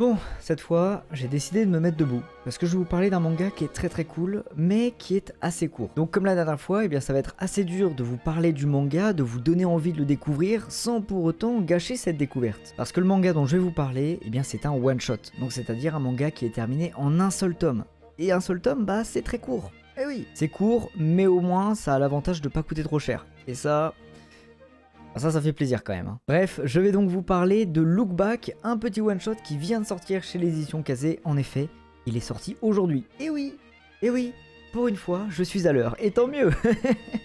Bon, cette fois, j'ai décidé de me mettre debout, parce que je vais vous parler d'un manga qui est très cool, mais qui est assez court. Donc comme la dernière fois, eh bien ça va être assez dur de vous parler du manga, de vous donner envie de le découvrir, sans pour autant gâcher cette découverte. Parce que le manga dont je vais vous parler, eh bien c'est un one-shot, donc c'est-à-dire un manga qui est terminé en un seul tome. Et un seul tome, bah c'est très court. Eh oui, c'est court, mais au moins ça a l'avantage de pas coûter trop cher. Et ça fait plaisir quand même. Bref, je vais donc vous parler de Look Back, un petit one-shot qui vient de sortir chez les éditions Kazé. En effet, il est sorti aujourd'hui. Et oui, pour une fois, je suis à l'heure, et tant mieux.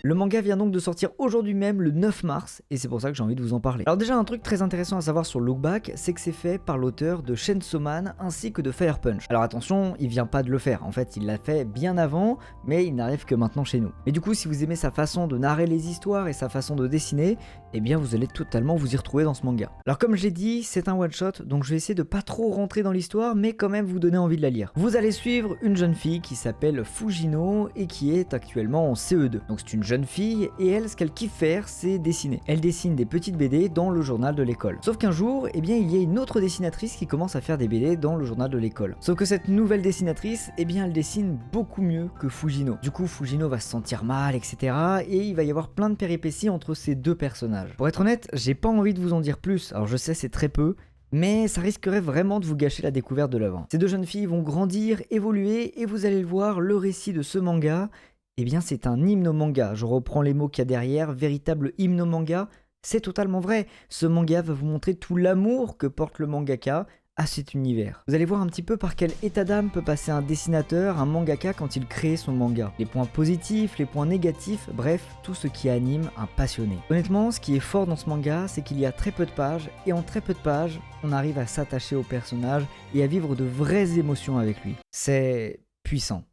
Le manga vient donc de sortir aujourd'hui même, le 9 mars, et c'est pour ça que j'ai envie de vous en parler. Alors déjà, un truc très intéressant à savoir sur Look Back, c'est que c'est fait par l'auteur de Chainsaw Man ainsi que de Fire Punch. Alors attention, il vient pas de le faire, en fait, il l'a fait bien avant, mais il n'arrive que maintenant chez nous. Mais du coup, si vous aimez sa façon de narrer les histoires et sa façon de dessiner, eh bien vous allez totalement vous y retrouver dans ce manga. Alors comme j'ai dit, c'est un one-shot, donc je vais essayer de pas trop rentrer dans l'histoire, mais quand même vous donner envie de la lire. Vous allez suivre une jeune fille qui s'appelle Fujino, et qui est actuellement en CE2. Donc c'est une jeune fille, et elle, ce qu'elle kiffe faire, c'est dessiner. Elle dessine des petites BD dans le journal de l'école. Sauf qu'un jour, eh bien il y a une autre dessinatrice qui commence à faire des BD dans le journal de l'école. Sauf que cette nouvelle dessinatrice, eh bien elle dessine beaucoup mieux que Fujino. Du coup, Fujino va se sentir mal, etc. Et il va y avoir plein de péripéties entre ces deux personnages. Pour être honnête, j'ai pas envie de vous en dire plus, alors je sais c'est très peu, mais ça risquerait vraiment de vous gâcher la découverte de l'œuvre. Ces deux jeunes filles vont grandir, évoluer, et vous allez le voir, le récit de ce manga, eh bien c'est un hymne au manga. Je reprends les mots qu'il y a derrière, véritable hymne au manga, c'est totalement vrai. Ce manga va vous montrer tout l'amour que porte le mangaka à cet univers. Vous allez voir un petit peu par quel état d'âme peut passer un dessinateur, un mangaka quand il crée son manga. Les points positifs, les points négatifs, bref, tout ce qui anime un passionné. Honnêtement, ce qui est fort dans ce manga, c'est qu'il y a très peu de pages, et en très peu de pages, on arrive à s'attacher au personnage et à vivre de vraies émotions avec lui. C'est puissant.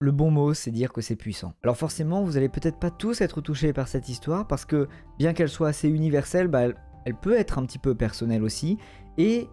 Le bon mot, c'est dire que c'est puissant. Alors forcément, vous allez peut-être pas tous être touchés par cette histoire, parce que bien qu'elle soit assez universelle, elle peut être un petit peu personnelle aussi, et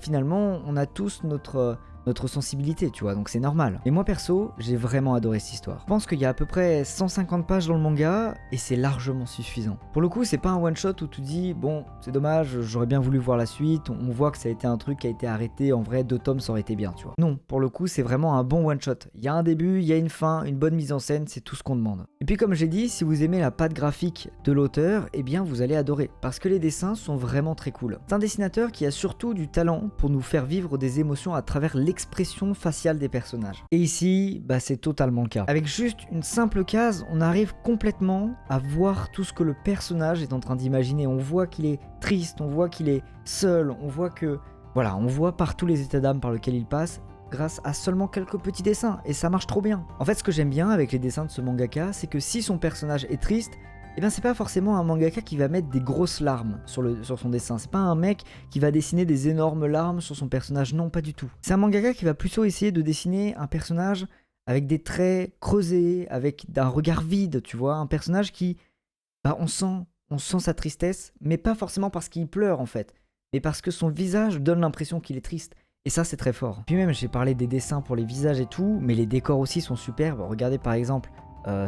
finalement, on a tous notre sensibilité, tu vois, donc c'est normal. Et moi perso, j'ai vraiment adoré cette histoire. Je pense qu'il y a à peu près 150 pages dans le manga, et c'est largement suffisant. Pour le coup, c'est pas un one-shot où tu dis, bon, c'est dommage, j'aurais bien voulu voir la suite, on voit que ça a été un truc qui a été arrêté, en vrai, 2 tomes, ça aurait été bien, tu vois. Non, pour le coup, c'est vraiment un bon one-shot. Il y a un début, il y a une fin, une bonne mise en scène, c'est tout ce qu'on demande. Et puis comme j'ai dit, si vous aimez la patte graphique de l'auteur, eh bien vous allez adorer, parce que les dessins sont vraiment très cool. C'est un dessinateur qui a surtout du talent pour nous faire vivre des émotions à travers l'expression faciale des personnages. Et ici, c'est totalement le cas. Avec juste une simple case, on arrive complètement à voir tout ce que le personnage est en train d'imaginer. On voit qu'il est triste, on voit qu'il est seul, on voit que... Voilà, on voit partout les états d'âme par lesquels il passe, grâce à seulement quelques petits dessins, et ça marche trop bien. En fait, ce que j'aime bien avec les dessins de ce mangaka, c'est que si son personnage est triste, eh bien c'est pas forcément un mangaka qui va mettre des grosses larmes sur son dessin. C'est pas un mec qui va dessiner des énormes larmes sur son personnage, non, pas du tout. C'est un mangaka qui va plutôt essayer de dessiner un personnage avec des traits creusés, avec un regard vide, tu vois, un personnage qui, on sent sa tristesse, mais pas forcément parce qu'il pleure en fait, mais parce que son visage donne l'impression qu'il est triste. Et ça, c'est très fort. Puis même, j'ai parlé des dessins pour les visages et tout, mais les décors aussi sont superbes. Regardez par exemple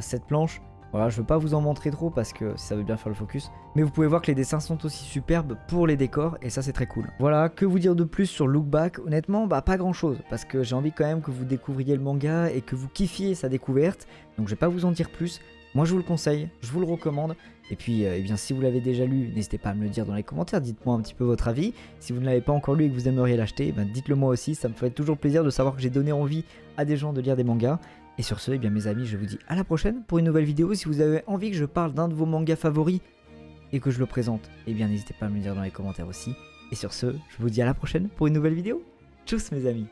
cette planche. Voilà, je veux pas vous en montrer trop parce que ça veut bien faire le focus. Mais vous pouvez voir que les dessins sont aussi superbes pour les décors et ça c'est très cool. Voilà, que vous dire de plus sur Look Back? Honnêtement, pas grand chose. Parce que j'ai envie quand même que vous découvriez le manga et que vous kiffiez sa découverte. Donc je vais pas vous en dire plus. Moi je vous le conseille, je vous le recommande. Et puis, eh bien, si vous l'avez déjà lu, n'hésitez pas à me le dire dans les commentaires, dites-moi un petit peu votre avis. Si vous ne l'avez pas encore lu et que vous aimeriez l'acheter, dites-le moi aussi, ça me ferait toujours plaisir de savoir que j'ai donné envie à des gens de lire des mangas. Et sur ce, eh bien, mes amis, je vous dis à la prochaine pour une nouvelle vidéo. Si vous avez envie que je parle d'un de vos mangas favoris et que je le présente, eh bien, n'hésitez pas à me le dire dans les commentaires aussi. Et sur ce, je vous dis à la prochaine pour une nouvelle vidéo. Tchuss mes amis.